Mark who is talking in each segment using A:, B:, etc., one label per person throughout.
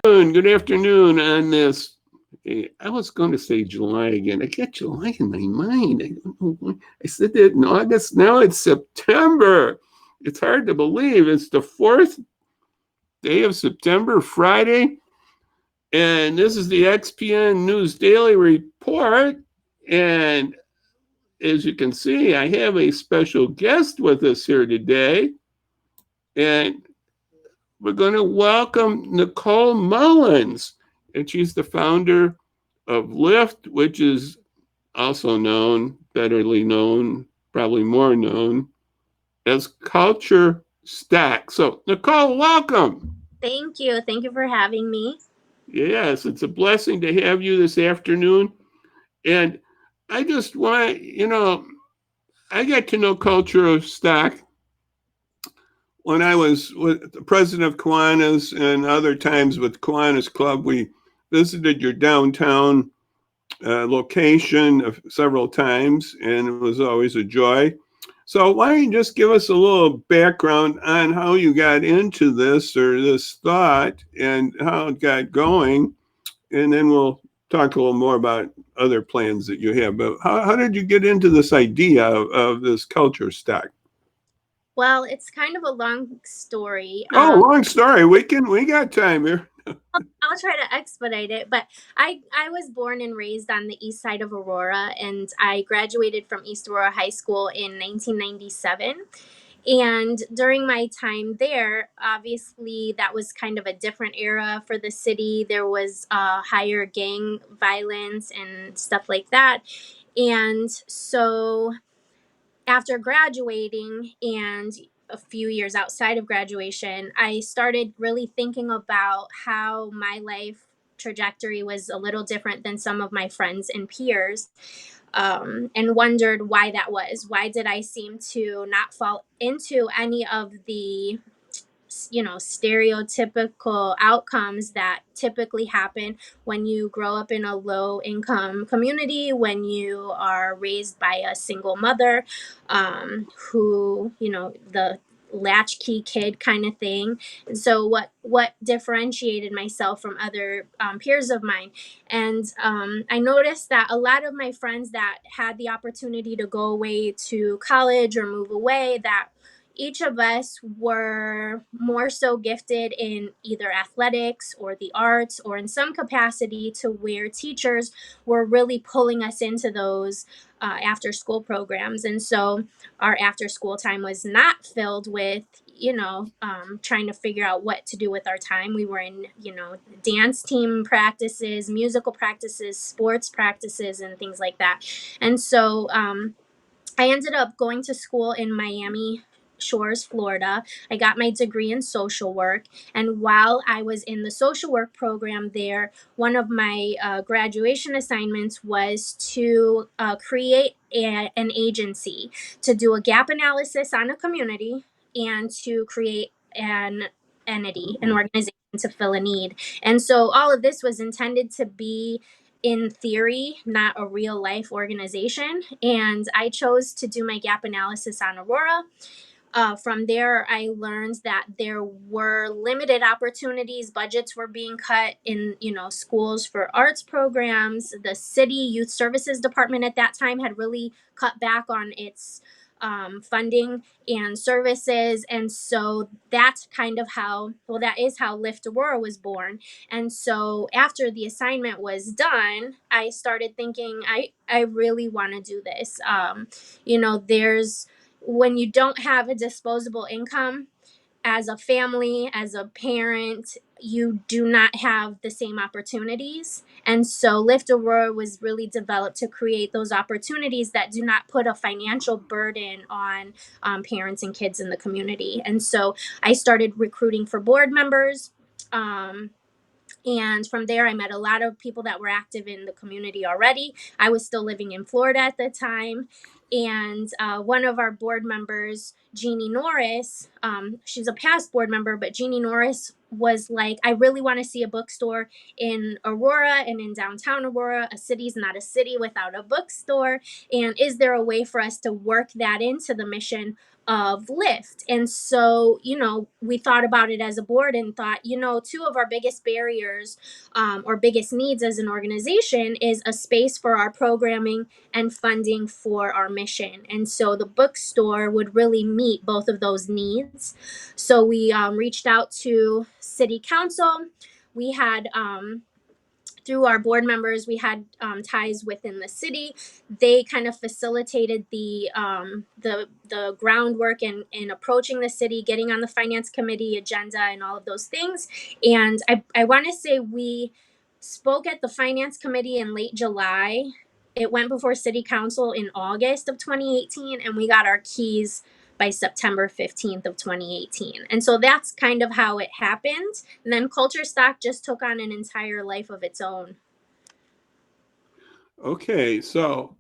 A: Good afternoon on this. I was going to say July again. I got July in my mind. I don't know why. I said that in August. Now it's September. It's hard to believe. It's the fourth day of September, Friday. And this is the XPian News Daily Report. And as you can see, I have a special guest with us here today. And we're going to welcome Nicole Mullins. And she's the founder of Lyft, which is also known, betterly known, probably more known as Culture Stack. So, Nicole, welcome.
B: Thank you. Thank you for having me.
A: Yes, it's a blessing to have you this afternoon. And I just want, I got to know Culture Stack when I was with the president of Kiwanis and other times with Kiwanis Club. We visited your downtown location several times, and it was always a joy. So, why don't you just give us a little background on how you got into this or this thought and how it got going? And then we'll talk a little more about other plans that you have. But how did you get into this idea of this culture stack?
B: Well, it's kind of a long story.
A: Oh, long story. We got time here.
B: I'll try to expedite it, but I was born and raised on the east side of Aurora, and I graduated from East Aurora High School in 1997. And during my time there, obviously, that was kind of a different era for the city. There was higher gang violence and stuff like that. And so after graduating and a few years outside of graduation, I started really thinking about how my life trajectory was a little different than some of my friends and peers, and wondered why that was. Why did I seem to not fall into any of the stereotypical outcomes that typically happen when you grow up in a low income community, when you are raised by a single mother, who, the latchkey kid kind of thing. And so what differentiated myself from other peers of mine? And I noticed that a lot of my friends that had the opportunity to go away to college or move away, that each of us were more so gifted in either athletics or the arts or in some capacity, to where teachers were really pulling us into those after school programs. And so our after school time was not filled with, trying to figure out what to do with our time. We were in, dance team practices, musical practices, sports practices, and things like that. And so I ended up going to school in Miami Shores, Florida. I got my degree in social work. And while I was in the social work program there, one of my graduation assignments was to create an agency to do a gap analysis on a community and to create an entity, an organization to fill a need. And so all of this was intended to be, in theory, not a real life organization. And I chose to do my gap analysis on Aurora. From there, I learned that there were limited opportunities. Budgets were being cut in, schools for arts programs. The city youth services department at that time had really cut back on its funding and services. And so that's kind of how, well, that is how Lyft Aurora was born. And so after the assignment was done, I started thinking, I really want to do this. There's, when you don't have a disposable income as a family, as a parent, you do not have the same opportunities. And so Lift Aurora was really developed to create those opportunities that do not put a financial burden on parents and kids in the community. And so I started recruiting for board members. And from there, I met a lot of people that were active in the community already. I was still living in Florida at the time. And one of our board members, Jeannie Norris, she's a past board member, but Jeannie Norris was like, I really want to see a bookstore in Aurora and in downtown Aurora. A city's not a city without a bookstore. And is there a way for us to work that into the mission of Lyft? And so, we thought about it as a board and thought, two of our biggest barriers, or biggest needs as an organization is a space for our programming and funding for our mission. And so the bookstore would really meet both of those needs. So we reached out to city council. We had through our board members, we had ties within the city. They kind of facilitated the groundwork in approaching the city, getting on the finance committee agenda, and all of those things. And I want to say we spoke at the finance committee in late July. It went before city council in August of 2018, and we got our keys by September 15th of 2018. And so that's kind of how it happened. And then Culture Stock just took on an entire life of its own.
A: Okay, so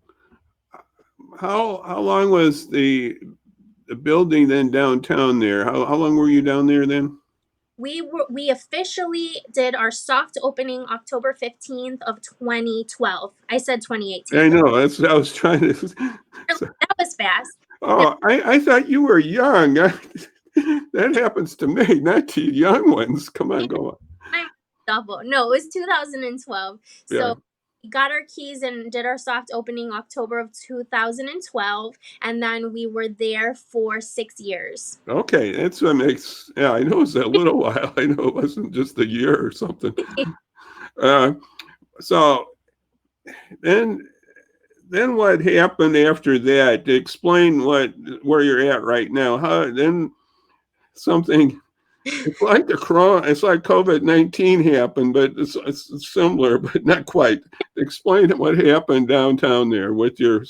A: how long was the building then downtown there? How long were you down there then?
B: We officially did our soft opening October 15th of 2012. I said 2018.
A: I know, that's what I was trying to.
B: That was fast.
A: Oh, I thought you were young. That happens to me, not to young ones. Come on, go on.
B: I'm double. No, it was 2012.
A: Yeah.
B: So we got our keys and did our soft opening October of 2012, and then we were there for 6 years.
A: Okay, that's what makes. Yeah, I know it was a little while. I know it wasn't just a year or something. So then what happened after that? Explain where you're at right now. How then something. It's like it's like COVID-19 happened, but it's similar, but not quite. Explain what happened downtown there with your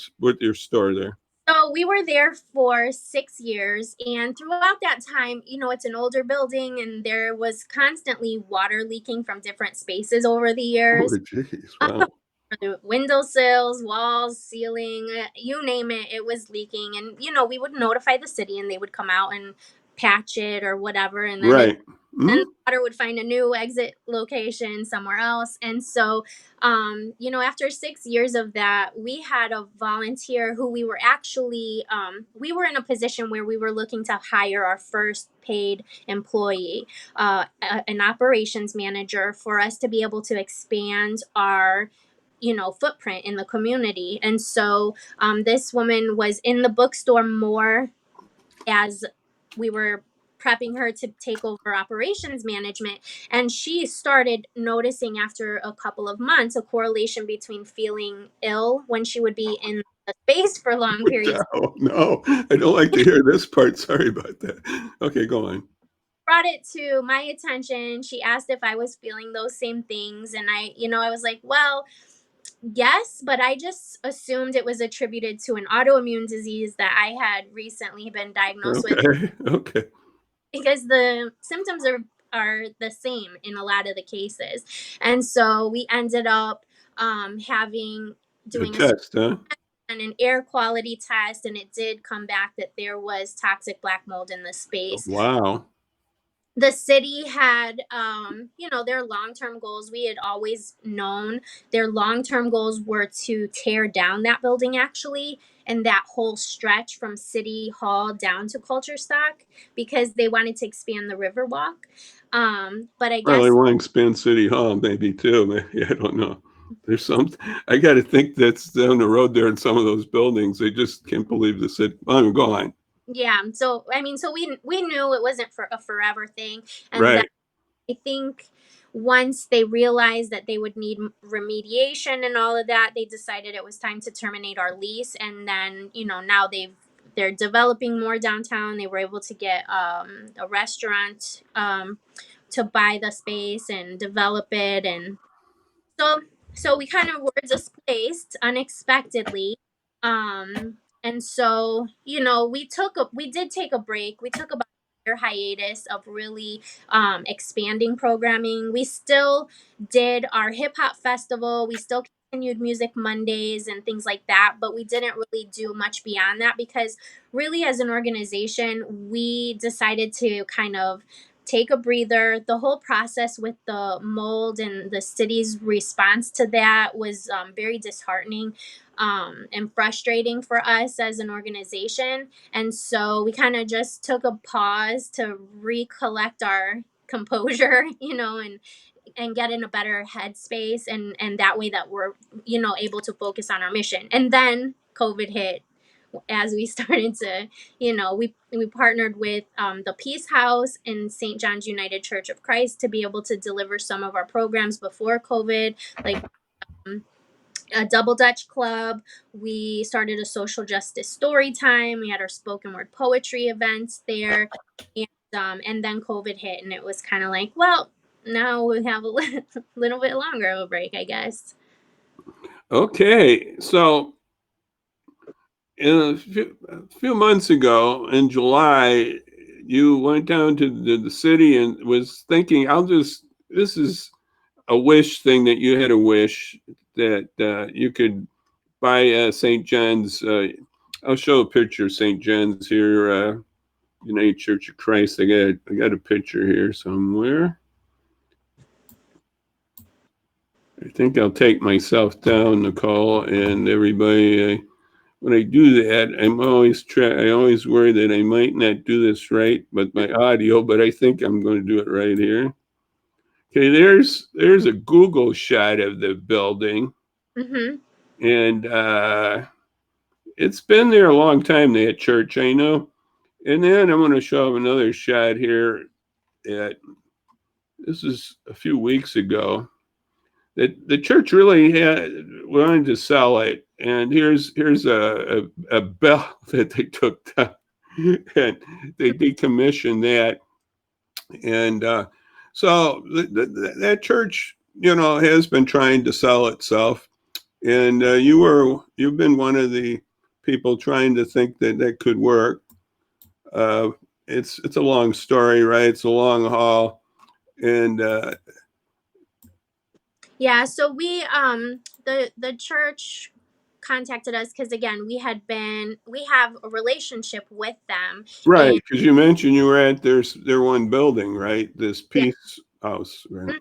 A: store there.
B: So we were there for 6 years, and throughout that time, it's an older building, and there was constantly water leaking from different spaces over the
A: Oh,
B: years.
A: geez, wow.
B: The windowsills, walls, ceiling, you name it, it was leaking. And, we would notify the city and they would come out and patch it or whatever. And then
A: Right.
B: then the water would find a new exit location somewhere else. And so, after 6 years of that, we had a volunteer who we were actually, we were in a position where we were looking to hire our first paid employee, an operations manager, for us to be able to expand our footprint in the community. And so this woman was in the bookstore more as we were prepping her to take over operations management, and she started noticing after a couple of months a correlation between feeling ill when she would be in the space for long periods.
A: Oh, no, I don't like to hear this part. Sorry about that. Okay, go on.
B: Brought it to my attention. She asked if I was feeling those same things, and I was like, well, yes, but I just assumed it was attributed to an autoimmune disease that I had recently been diagnosed with,
A: Okay, okay.
B: because the symptoms are the same in a lot of the cases. And so we ended up having
A: A
B: doing
A: test, huh?
B: an air quality test, and it did come back that there was toxic black mold in the space.
A: Wow.
B: The city had their long-term goals. We had always known their long-term goals were to tear down that building, actually, and that whole stretch from City Hall down to Culture Stock, because they wanted to expand the Riverwalk. But I
A: Well, they
B: guess,
A: want to expand City Hall, maybe too. Maybe, I don't know. There's some. I got to think that's down the road there in some of those buildings. They just can't believe the city. Oh, go on.
B: yeah, so we knew it wasn't for a forever thing. And
A: Right.
B: I think once they realized that they would need remediation and all of that, they decided it was time to terminate our lease. And then, now they're developing more downtown. They were able to get a restaurant to buy the space and develop it. And so we kind of were displaced unexpectedly. And so, we did take a break. We took about a year hiatus of really expanding programming. We still did our hip hop festival. We still continued Music Mondays and things like that, but we didn't really do much beyond that because really as an organization, we decided to kind of take a breather. The whole process with the mold and the city's response to that was very disheartening and frustrating for us as an organization. And so we kind of just took a pause to recollect our composure, and get in a better headspace, and that way that we're able to focus on our mission. And then COVID hit as we started to, we partnered with the Peace House in St. John's United Church of Christ to be able to deliver some of our programs before COVID, like a double Dutch club. We started a social justice story time. We had our spoken word poetry events there, and then COVID hit, and it was kind of like, well, now we have a little bit longer of a break, I guess.
A: Okay, so a few months ago in July, you went down to the city and was thinking, this is a wish thing that you had a wish that you could buy St. John's. I'll show a picture of St. John's here, United Church of Christ. I got a picture here somewhere. I think I'll take myself down, Nicole, and everybody. When I do that, I always worry that I might not do this right, but my audio. But I think I'm going to do it right here. Okay, there's a Google shot of the building,
B: Mm-hmm.
A: and it's been there a long time. That church, I know. And then I'm going to show another shot here. At This is a few weeks ago. That the church really wanted to sell it, and here's a bell that they took down, and they decommissioned that, and so that church, has been trying to sell itself, and you've been one of the people trying to think that that could work. Uh, it's a long story, right? It's a long haul, and
B: Yeah, so the church contacted us because again we have a relationship with them.
A: right,
B: And
A: because you mentioned you were at their one building, right? This
B: yeah,
A: Peace House, right?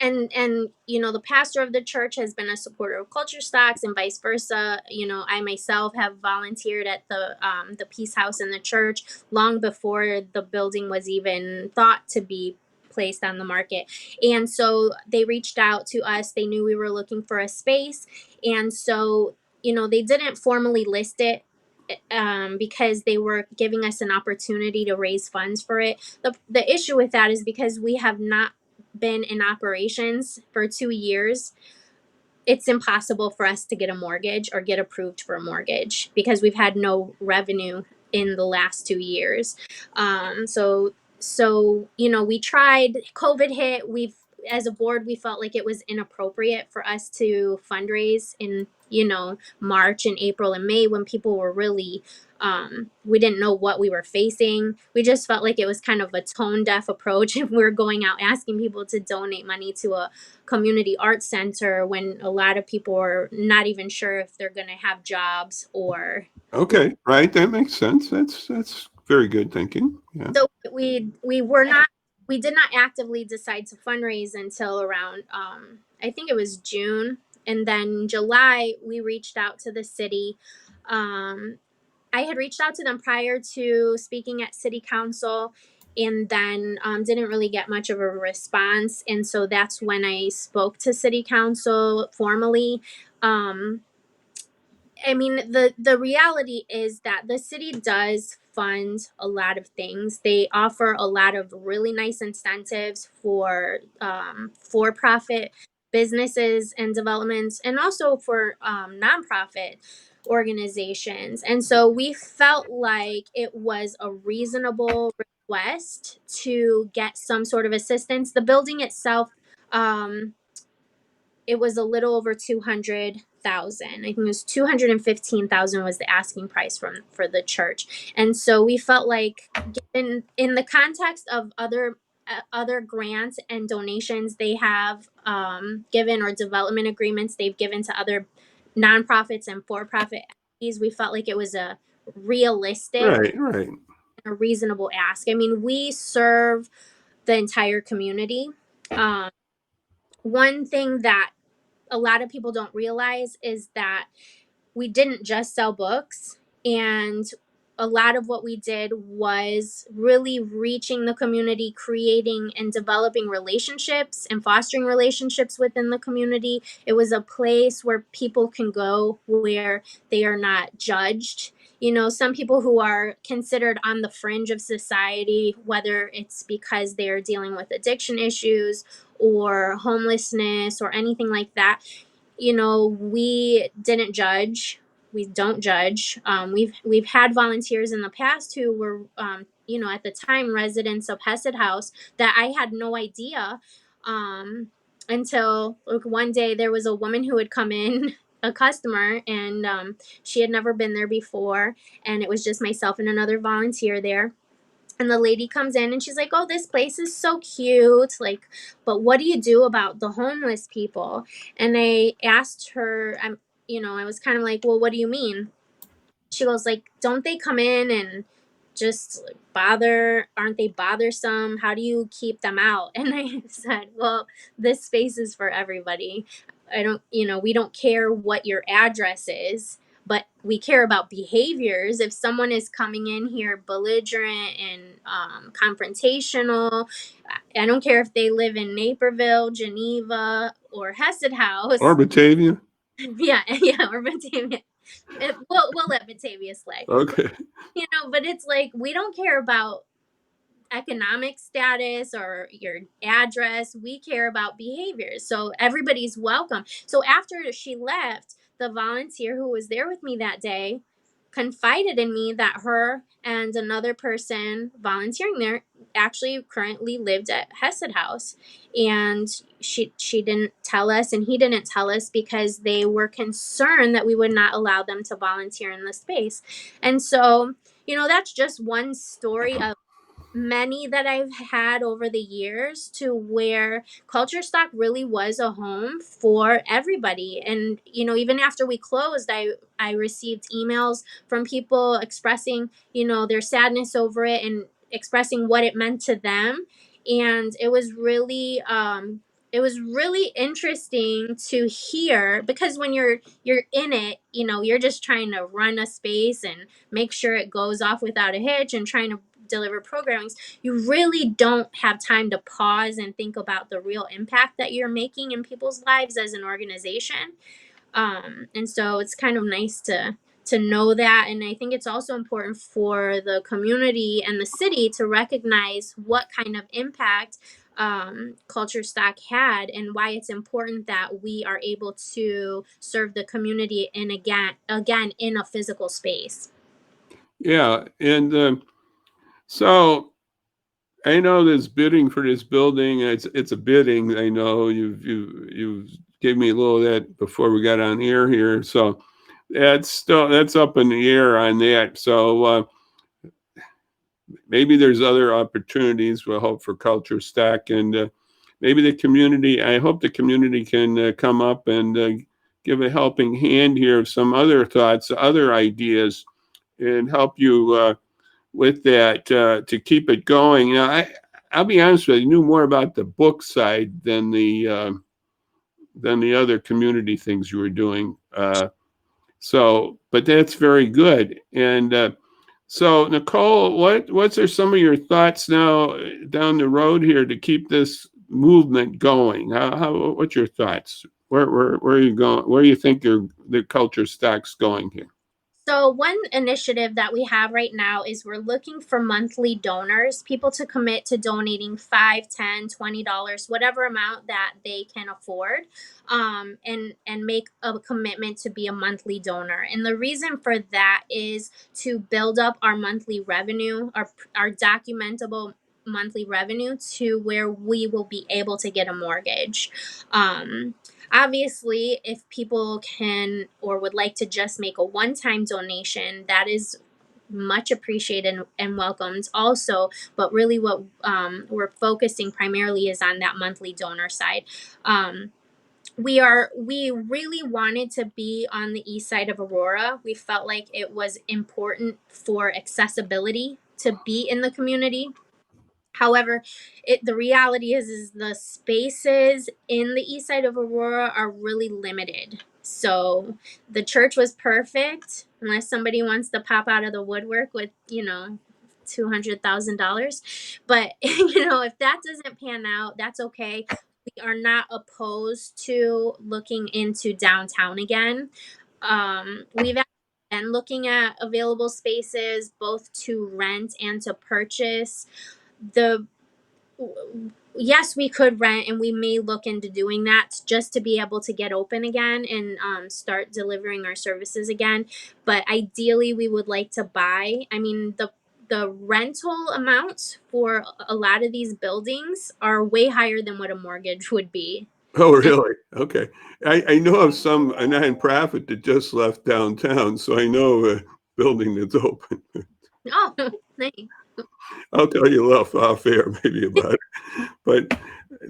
B: and the pastor of the church has been a supporter of culture stocks and vice versa. I myself have volunteered at the Peace House in the church long before the building was even thought to be placed on the market. And so they reached out to us. They knew we were looking for a space, and so they didn't formally list it because they were giving us an opportunity to raise funds for it. The issue with that is because we have not been in operations for 2 years. It's impossible for us to get a mortgage or get approved for a mortgage because we've had no revenue in the last 2 years. So we tried. COVID hit. We've As a board, we felt like it was inappropriate for us to fundraise in March and April and May when people were really we didn't know what we were facing. We just felt like it was kind of a tone deaf approach if we were going out asking people to donate money to a community arts center when a lot of people are not even sure if they're going to have jobs or
A: Okay, right. That makes sense. That's very good thinking. Yeah.
B: so we did not actively decide to fundraise until around I think it was June. And then July we reached out to the city. I had reached out to them prior to speaking at city council, and then didn't really get much of a response. And so that's when I spoke to city council formally. Um, I mean, the reality is that the city does fund a lot of things. They offer a lot of really nice incentives for profit businesses and developments, and also for nonprofit organizations. And so we felt like it was a reasonable request to get some sort of assistance. The building itself, it was a little over 200,000. I think it was 215,000 was the asking price for the church. And so we felt like, given in the context of other other grants and donations they have given, or development agreements they've given to other nonprofits and for-profit entities, we felt like it was a realistic,
A: Right, right.
B: a reasonable ask. I mean, we serve the entire community. Um, One thing that a lot of people don't realize is that we didn't just sell books, and a lot of what we did was really reaching the community, creating and developing relationships and fostering relationships within the community. It was a place where people can go where they are not judged. You know, some people who are considered on the fringe of society, whether it's because they're dealing with addiction issues or homelessness or anything like that, you know, we didn't judge. We don't judge. We've had volunteers in the past who were, you know, at the time residents of Hesed House that I had no idea, until like, one day there was a woman who had come in, a customer, and she had never been there before, and it was just myself and another volunteer there. And the lady comes in and she's like, "Oh, this place is so cute. Like, but what do you do about the homeless people?" And I asked her, you know, I was kind of like, "Well, what do you mean?" She goes like, "Don't they come in and just like, bother? Aren't they bothersome? How do you keep them out?" And I said, "Well, this space is for everybody. I don't, you know, we don't care what your address is, but we care about behaviors. If someone is coming in here belligerent and confrontational, I don't care if they live in Naperville, Geneva, or Hesed
A: Or
B: House."
A: Batavia?
B: Yeah, yeah, or Batavia. We'll let Batavia slay.
A: Okay.
B: You know, but it's like we don't care about economic status or your address. We care about behaviors. So everybody's welcome. So after she left, the volunteer who was there with me that day confided in me that her and another person volunteering there actually currently lived at Hesed House, and she didn't tell us and he didn't tell us because they were concerned that we would not allow them to volunteer in the space. And so, you know, that's just one story of many that I've had over the years, to where Culture Stock really was a home for everybody. And you know, even after we closed, I received emails from people expressing, you know, their sadness over it and expressing what it meant to them. And it was really interesting to hear, because when you're in it, you know, you're just trying to run a space and make sure it goes off without a hitch and trying to deliver programmings. You really don't have time to pause and think about the real impact that you're making in people's lives as an organization. And so it's kind of nice to know that. And I think it's also important for the community and the city to recognize what kind of impact Culture Stock had, and why it's important that we are able to serve the community, and again in a physical space.
A: Yeah. And so I know there's bidding for this building. It's a bidding. I know you've gave me a little of that before we got on air here. So that's up in the air on that. So maybe there's other opportunities. We'll hope for Culture Stack, and maybe the community. I hope the community can come up and give a helping hand here of some other thoughts, other ideas, and help you with that to keep it going. You know, I'll be honest with you, I knew more about the book side than the other community things you were doing. So, but that's very good. And so, Nicole, what's are some of your thoughts now down the road here to keep this movement going? What's your thoughts? Where are you going? Where do you think the culture stack's going here?
B: So, one initiative that we have right now is we're looking for monthly donors, people to commit to donating $5, $10, $20, whatever amount that they can afford, and make a commitment to be a monthly donor. And the reason for that is to build up our monthly revenue, our documentable monthly revenue, to where we will be able to get a mortgage. Obviously, if people can or would like to just make a one time donation, that is much appreciated and welcomed also. But really, what we're focusing primarily is on that monthly donor side. Um, we really wanted to be on the east side of Aurora. We felt like it was important for accessibility to be in the community. However, the reality is the spaces in the east side of Aurora are really limited. So the church was perfect, unless somebody wants to pop out of the woodwork with, $200,000. But if that doesn't pan out, that's okay. We are not opposed to looking into downtown again. We've been looking at available spaces both to rent and to purchase. The Yes, we could rent, and we may look into doing that just to be able to get open again and start delivering our services again. But ideally, we would like to buy. I mean, the rental amounts for a lot of these buildings are way higher than what a mortgage would be.
A: Oh, really? Okay. I know of a nonprofit that just left downtown, so I know a building that's open.
B: Oh, nice.
A: I'll tell you off air maybe about it. But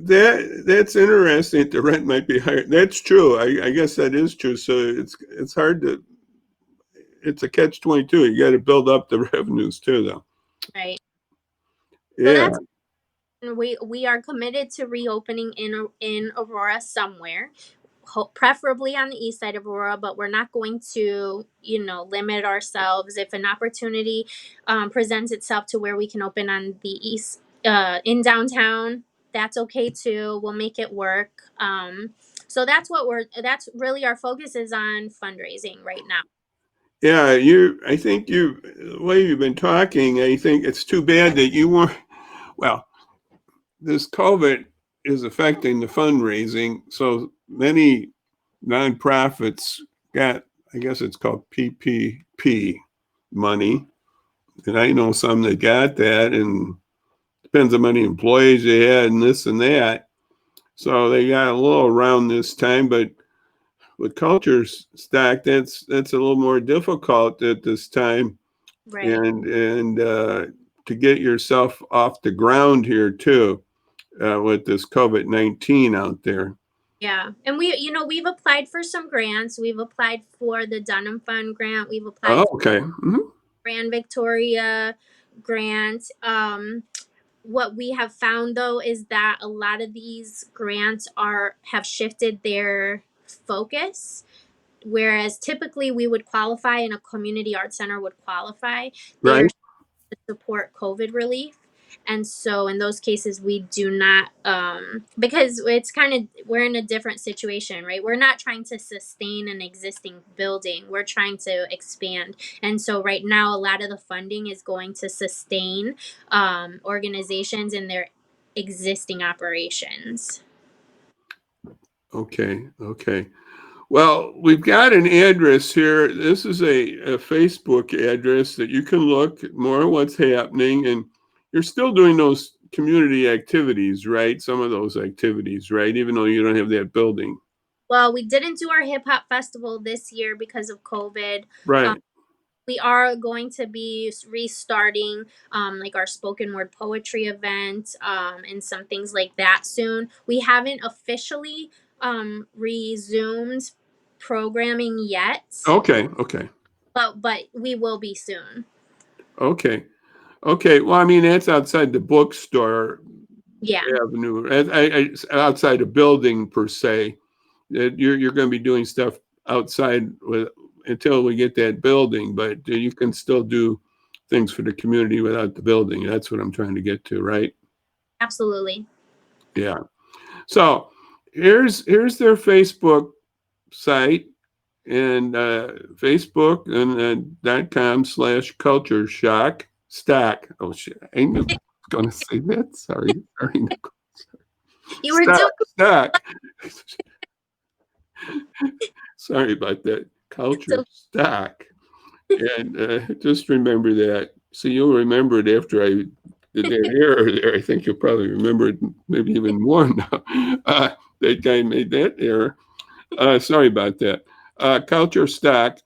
A: that's interesting. The rent might be higher. That's true. I guess that is true. So it's hard to. It's a catch-22. You got to build up the revenues too, though.
B: Right. So
A: Yeah.
B: that's we are committed to reopening in Aurora somewhere, preferably on the east side of Aurora, but we're not going to, limit ourselves. If an opportunity presents itself to where we can open on the east, in downtown, that's okay too. We'll make it work. So that's really our focus is on fundraising right now.
A: Yeah, I think the way you've been talking, I think it's too bad that you weren't, well, this COVID is affecting the fundraising. So many nonprofits got, I guess it's called PPP money. And I know some that got that, and depends on how many employees they had and this and that. So they got a little around this time, but with culture stack, that's a little more difficult at this time,
B: Right.
A: and to get yourself off the ground here too, with this COVID-19 out there.
B: Yeah. And we've applied for some grants. We've applied for the Dunham Fund grant. We've applied
A: Oh,
B: for
A: okay. Mm-hmm.
B: Grand Victoria grant. What we have found though is that a lot of these grants have shifted their focus. Whereas typically we would qualify and a community arts center would qualify. They
A: Right.
B: are to support COVID relief. And so in those cases, we do not, because it's we're in a different situation, right? We're not trying to sustain an existing building, we're trying to expand. And so right now, a lot of the funding is going to sustain organizations in their existing operations.
A: Okay. Okay. Well, we've got an address here. This is a Facebook address that you can look more at what's happening, and you're still doing those community activities, right? Some of those activities, right? Even though you don't have that building.
B: Well, we didn't do our hip hop festival this year because of COVID. Um,
A: Right.
B: we are going to be restarting like our spoken word poetry event and some things like that soon. We haven't officially resumed programming yet,
A: Okay. Okay.
B: but we will be soon.
A: Okay. Okay. Well, I mean, that's outside the bookstore
B: Yeah,
A: avenue, outside a building per se. You're going to be doing stuff outside until we get that building, but you can still do things for the community without the building. That's what I'm trying to get to, right?
B: absolutely.
A: Yeah. So here's their Facebook site, and Facebook and .com/culture shock stack. Oh shit! I ain't gonna say that. Sorry, Nicole.
B: You were doing
A: Stack. Sorry about that. Culture
B: so.
A: stack. And just remember that. So you'll remember it after I did that error there. I think you'll probably remember it maybe even more now. That guy made that error. Sorry about that. Culture stack.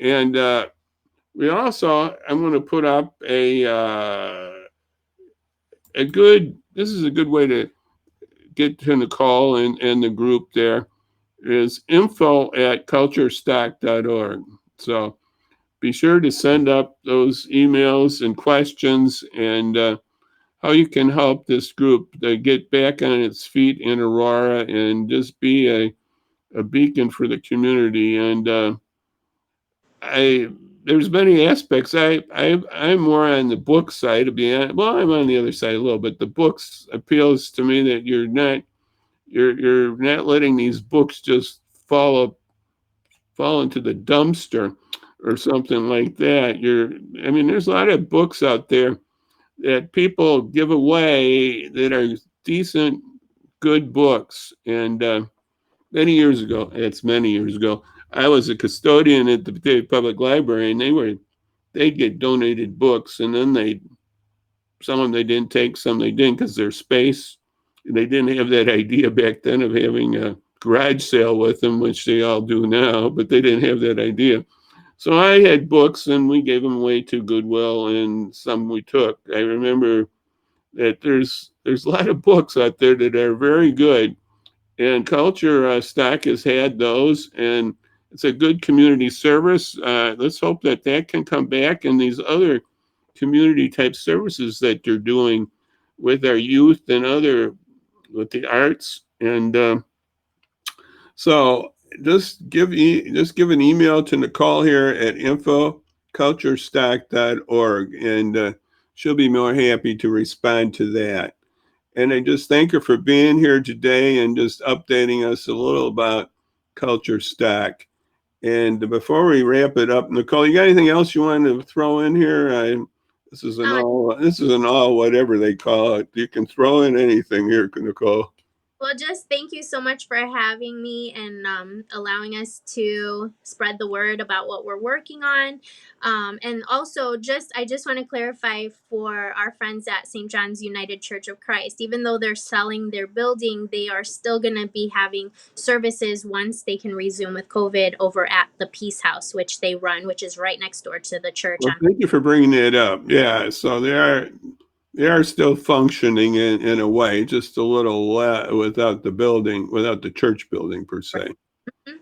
A: And I'm going to put up a good. This is a good way to get to Nicole and the group. There is info@culturestock.org. So be sure to send up those emails and questions and how you can help this group to get back on its feet in Aurora and just be a beacon for the community. And I there's many aspects. I'm more on the book side of being well. I'm on the other side a little, but the books appeals to me that you're not letting these books just fall into the dumpster or something like that. I mean, there's a lot of books out there that people give away that are decent, good books. And many years ago, I was a custodian at the Batavia Public Library, and they'd get donated books, and then some of them they didn't take, some they didn't because their space. They didn't have that idea back then of having a garage sale with them, which they all do now, but they didn't have that idea. So I had books, and we gave them away to Goodwill, and some we took. I remember that there's a lot of books out there that are very good, and Culture Stock has had those, and it's a good community service. Let's hope that that can come back, and these other community type services that they're doing with our youth and other with the arts. And so just give an email to Nicole here at info@culturestock.org, and she'll be more happy to respond to that. And I just thank her for being here today and just updating us a little about Culture Stock. And before we wrap it up, Nicole, you got anything else you want to throw in here? This is an all whatever they call it. You can throw in anything here, Nicole.
B: Well, just thank you so much for having me and allowing us to spread the word about what we're working on. And also, I just want to clarify for our friends at St. John's United Church of Christ, even though they're selling their building, they are still going to be having services once they can resume with COVID over at the Peace House, which they run, which is right next door to the church.
A: Well, thank you for bringing that up. Yeah, so they are still functioning in a way, just a little without the building, without the church building per se.
B: Mm-hmm.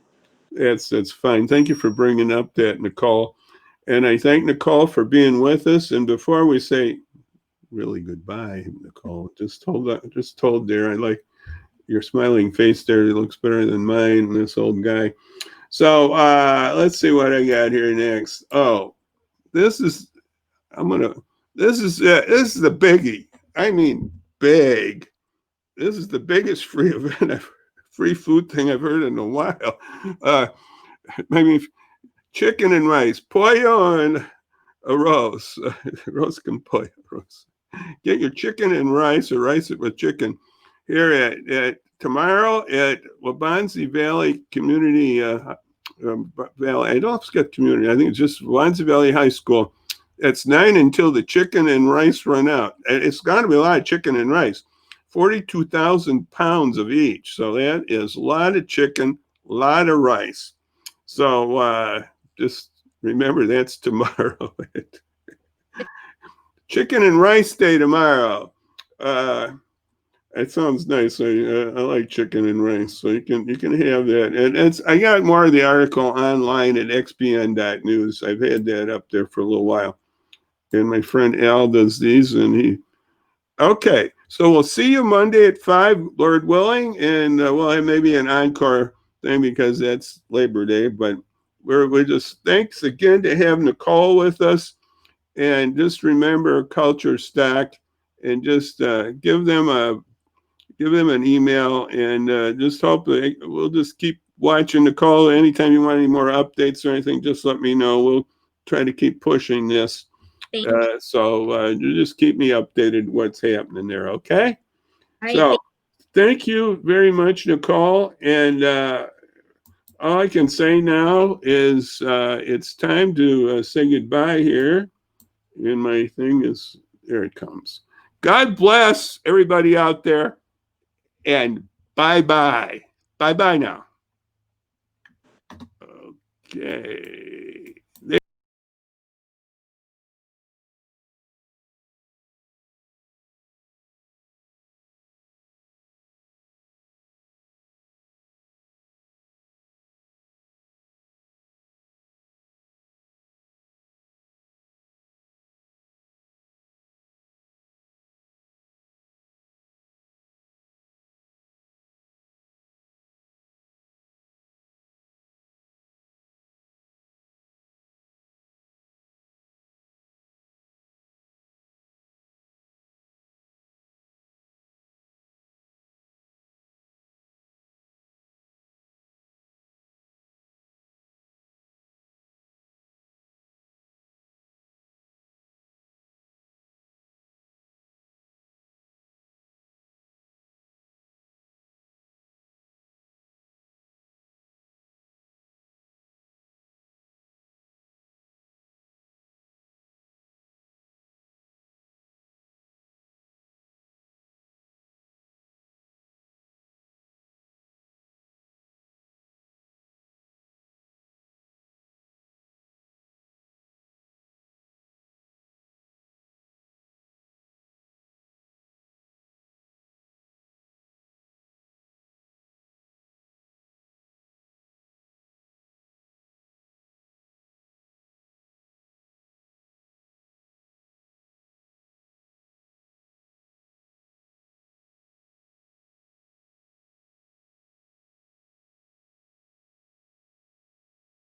A: That's fine. Thank you for bringing up that, Nicole. And I thank Nicole for being with us. And before we say really goodbye, Nicole, just told there, I like your smiling face there. It looks better than mine, this old guy. So let's see what I got here next. Oh, this is this is the biggie. I mean, big. This is the biggest free food thing I've heard in a while. I mean, chicken and rice, pollo and arroz, arroz con pollo. Arroz. Get your chicken and rice or rice with chicken here at tomorrow at Wabansie Valley Community Valley. I don't know if it's got community. I think it's just Wabansie Valley High School. It's 9 until the chicken and rice run out. It's got to be a lot of chicken and rice. 42,000 pounds of each. So that is a lot of chicken, a lot of rice. So just remember that's tomorrow. Chicken and rice day tomorrow. It sounds nice. I like chicken and rice, so you can have that. And I got more of the article online at XPian.news. I've had that up there for a little while. And my friend Al does these, and okay. So we'll see you Monday at 5, Lord willing, and we'll have maybe an encore thing because that's Labor Day. But we're just thanks again to have Nicole with us, and just remember Culture Stock, and just give them an email, and just hope that we'll just keep watching Nicole. Anytime you want any more updates or anything, just let me know. We'll try to keep pushing this. So you just keep me updated what's happening there, okay?
B: Right,
A: so thank you very much, Nicole. And all I can say now is it's time to say goodbye here. And my thing is, there it comes. God bless everybody out there. And bye-bye. Bye-bye now. Okay.